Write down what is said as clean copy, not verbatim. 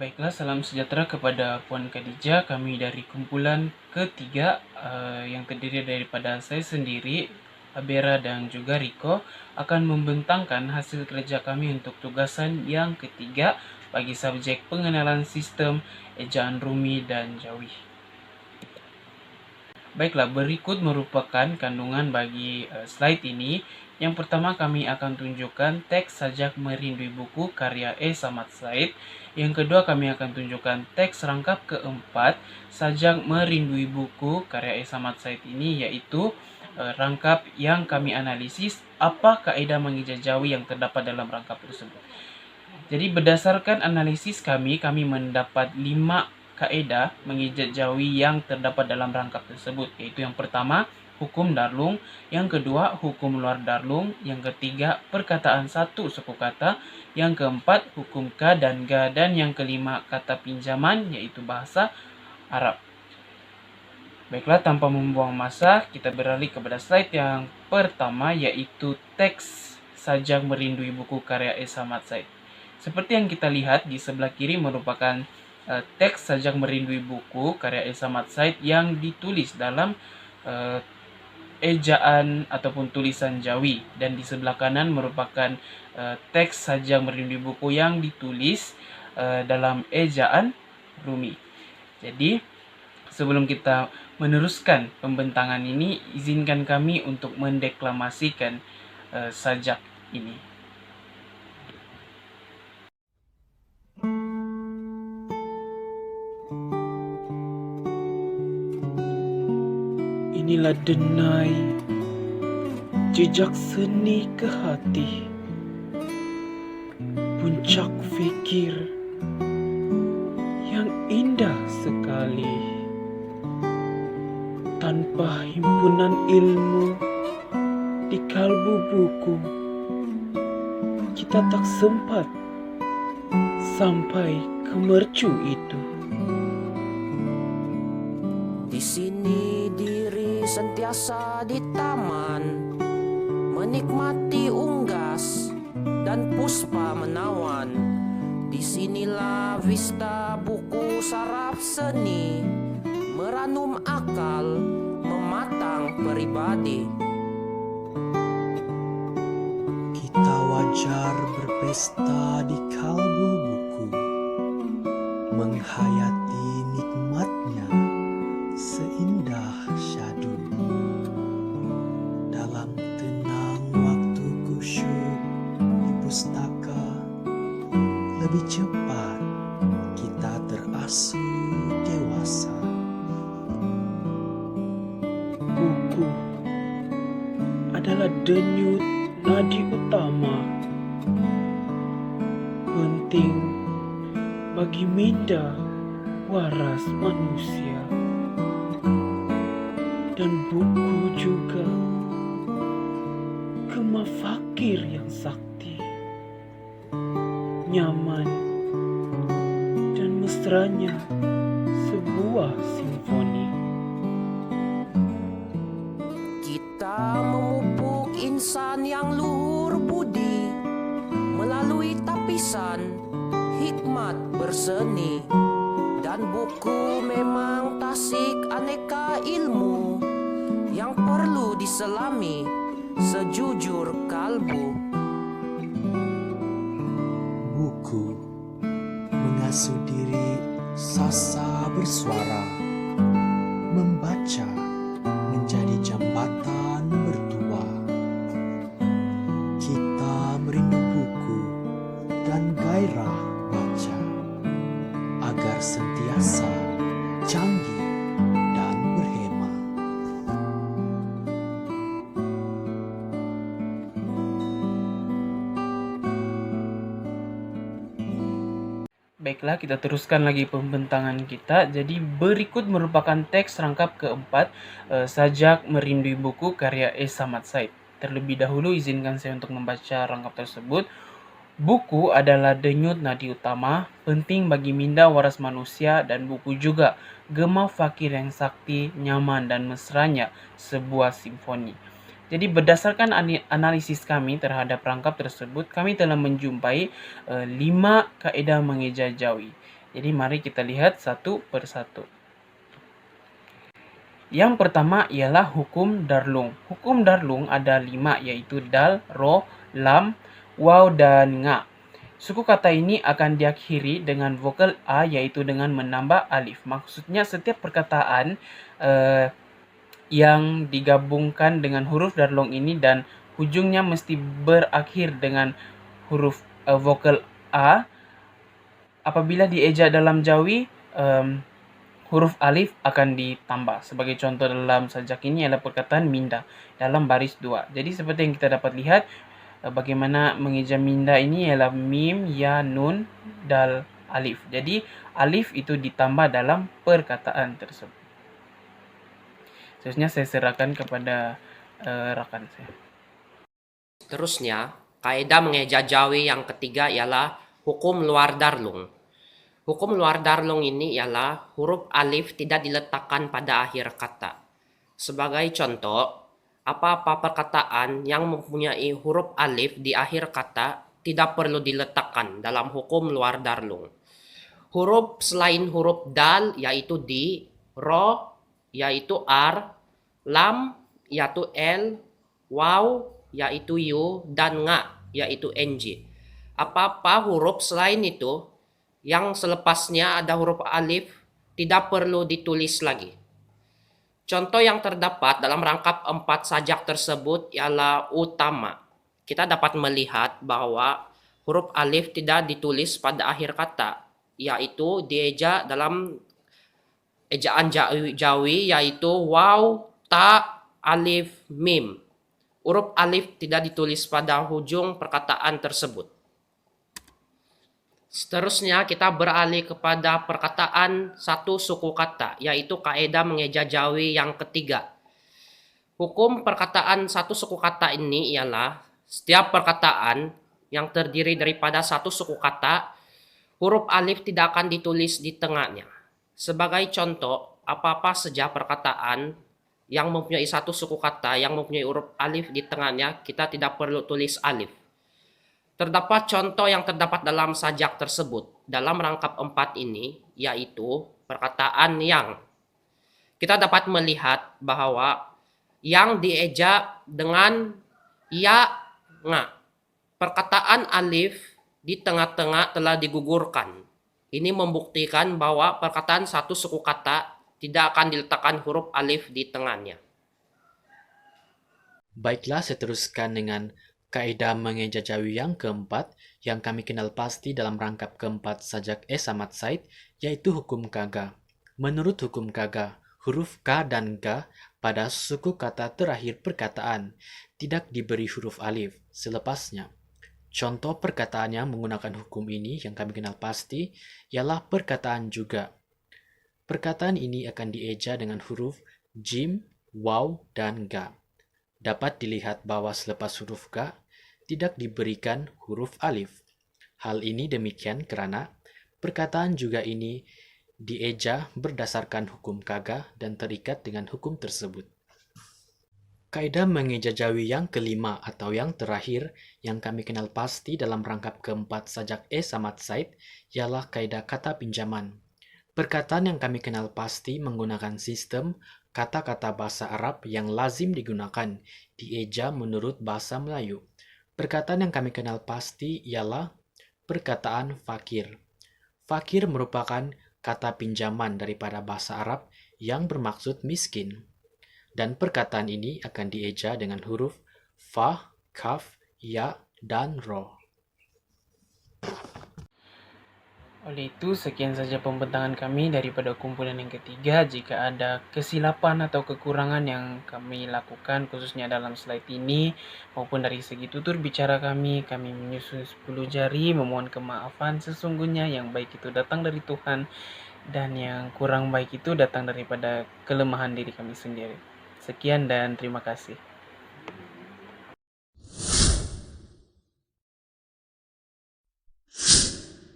Baiklah, salam sejahtera kepada Puan Khadijah. Kami dari kumpulan ketiga yang terdiri daripada saya sendiri, Abera dan juga Riko akan membentangkan hasil kerja kami untuk tugasan yang ketiga bagi subjek pengenalan sistem ejaan Rumi dan Jawi. Baiklah, berikut merupakan kandungan bagi slide ini. Yang pertama kami akan tunjukkan teks Sajak Merindui Buku karya E. Samad Said. Yang kedua kami akan tunjukkan teks rangkap keempat Sajak Merindui Buku karya E. Samad Said ini, yaitu rangkap yang kami analisis apa kaedah mengijazawi yang terdapat dalam rangkap tersebut. Jadi berdasarkan analisis kami mendapat 5 kaedah mengijazawi yang terdapat dalam rangkap tersebut, yaitu yang pertama, hukum Darlung, yang kedua, hukum luar Darlung, yang ketiga, perkataan satu suku kata, yang keempat, hukum K dan Ga, dan yang kelima, kata pinjaman, yaitu bahasa Arab. Baiklah, tanpa membuang masa, kita beralih kepada slide yang pertama, yaitu teks Sajak Merindui Buku karya E. Samad Said. Seperti yang kita lihat di sebelah kiri merupakan teks Sajak Merindui Buku karya E. Samad Said yang ditulis dalam ejaan ataupun tulisan Jawi, dan di sebelah kanan merupakan teks Sajak Merindui Buku yang ditulis dalam ejaan Rumi. Jadi sebelum kita meneruskan pembentangan ini, izinkan kami untuk mendeklamasikan sajak ini. Inilah denai jejak seni ke hati, puncak fikir yang indah sekali. Tanpa himpunan ilmu di kalbu buku, kita tak sempat sampai ke mercu itu. Di sini diri sentiasa di taman, menikmati unggas dan puspa menawan. Disinilah vista buku saraf seni, meranum akal, mematang pribadi. Kita wajar berpesta di kalbu buku, menghayati nikmatnya seindah syadu. Dalam tenang waktu kusyuk di pustaka, lebih cepat kita terasuh dewasa. Buku adalah denyut nadi utama, penting bagi minda waras manusia, dan buku juga gema fakir yang sakti, nyaman dan mesranya sebuah simfoni. Kita memupuk insan yang luhur budi melalui tapisan hikmat berseni, dan buku memang tasik aneka ilmu yang perlu diselami sejujur kalbu. Buku mengasuh diri sasa bersuara, membaca menjadi jambatan bertua. Kita merindu buku dan gairah baca, agar sentiasa canggih dan berhema. Baiklah, kita teruskan lagi pembentangan kita. Jadi berikut merupakan teks rangkap keempat Sajak Merindui Buku karya E. Samad Said. Terlebih dahulu izinkan saya untuk membaca rangkap tersebut. Buku adalah denyut nadi utama, penting bagi minda waras manusia, dan buku juga gema fakir yang sakti, nyaman dan mesranya sebuah simfoni. Jadi berdasarkan analisis kami terhadap rangkap tersebut, kami telah menjumpai 5 kaedah mengejazawi. Jadi mari kita lihat satu persatu. Yang pertama ialah hukum Darlung. Hukum Darlung ada 5, yaitu dal, ro, lam, waw, dan nga. Suku kata ini akan diakhiri dengan vokal a, yaitu dengan menambah alif. Maksudnya setiap perkataan yang digabungkan dengan huruf Darlung ini dan ujungnya mesti berakhir dengan huruf vokal a. Apabila dieja dalam Jawi, huruf alif akan ditambah. Sebagai contoh dalam sajak ini adalah perkataan minda dalam baris 2. Jadi seperti yang kita dapat lihat, bagaimana mengeja minda ini ialah mim, ya, nun, dal, alif. Jadi alif itu ditambah dalam perkataan tersebut. Seterusnya saya serahkan kepada rakan saya. Seterusnya, kaidah mengeja Jawi yang ketiga ialah hukum luar Darlung. Hukum luar Darlung ini ialah huruf alif tidak diletakkan pada akhir kata. Sebagai contoh, apa-apa perkataan yang mempunyai huruf alif di akhir kata tidak perlu diletakkan dalam hukum luar Darlung. Huruf selain huruf dal yaitu di, ro yaitu r, lam yaitu l, waw yaitu u, dan nga yaitu ng. Apa-apa huruf selain itu yang selepasnya ada huruf alif tidak perlu ditulis lagi. Contoh yang terdapat dalam rangkap 4 sajak tersebut ialah utama. Kita dapat melihat bahwa huruf alif tidak ditulis pada akhir kata, yaitu dieja dalam ejaan Jawi yaitu waw, ta, alif, mim. Huruf alif tidak ditulis pada ujung perkataan tersebut. Seterusnya kita beralih kepada perkataan satu suku kata, yaitu kaidah mengeja Jawi yang ketiga. Hukum perkataan satu suku kata ini ialah setiap perkataan yang terdiri daripada satu suku kata, huruf alif tidak akan ditulis di tengahnya. Sebagai contoh, apa-apa saja perkataan yang mempunyai satu suku kata yang mempunyai huruf alif di tengahnya, kita tidak perlu tulis alif. Terdapat contoh yang terdapat dalam sajak tersebut dalam rangkap 4 ini, yaitu perkataan yang. Kita dapat melihat bahwa yang dieja dengan ya, nga. Perkataan alif di tengah-tengah telah digugurkan. Ini membuktikan bahwa perkataan satu suku kata tidak akan diletakkan huruf alif di tengahnya. Baiklah, saya teruskan dengan kaidah mengeja Jawi yang keempat yang kami kenal pasti dalam rangkap keempat sajak Samat Said, yaitu hukum kaga. Menurut hukum kaga, huruf K dan G pada suku kata terakhir perkataan tidak diberi huruf alif selepasnya. Contoh perkataan yang menggunakan hukum ini yang kami kenal pasti ialah perkataan juga. Perkataan ini akan dieja dengan huruf jim, waw, dan ga. Dapat dilihat bahwa selepas huruf K tidak diberikan huruf alif. Hal ini demikian karena perkataan juga ini dieja berdasarkan hukum kaga dan terikat dengan hukum tersebut. Kaidah mengeja Jawi yang kelima atau yang terakhir yang kami kenal pasti dalam rangkap keempat sajak Samat Said ialah kaidah kata pinjaman. Perkataan yang kami kenal pasti menggunakan sistem kata-kata bahasa Arab yang lazim digunakan dieja menurut bahasa Melayu. Perkataan yang kami kenal pasti ialah perkataan fakir. Fakir merupakan kata pinjaman daripada bahasa Arab yang bermaksud miskin. Dan perkataan ini akan dieja dengan huruf fa, kaf, ya, dan ro. Oleh itu, sekian saja pembentangan kami daripada kumpulan yang ketiga. Jika ada kesilapan atau kekurangan yang kami lakukan, khususnya dalam slide ini, maupun dari segi tutur bicara kami menyusun 10 jari, memohon kemaafan. Sesungguhnya yang baik itu datang dari Tuhan, dan yang kurang baik itu datang daripada kelemahan diri kami sendiri. Sekian dan terima kasih.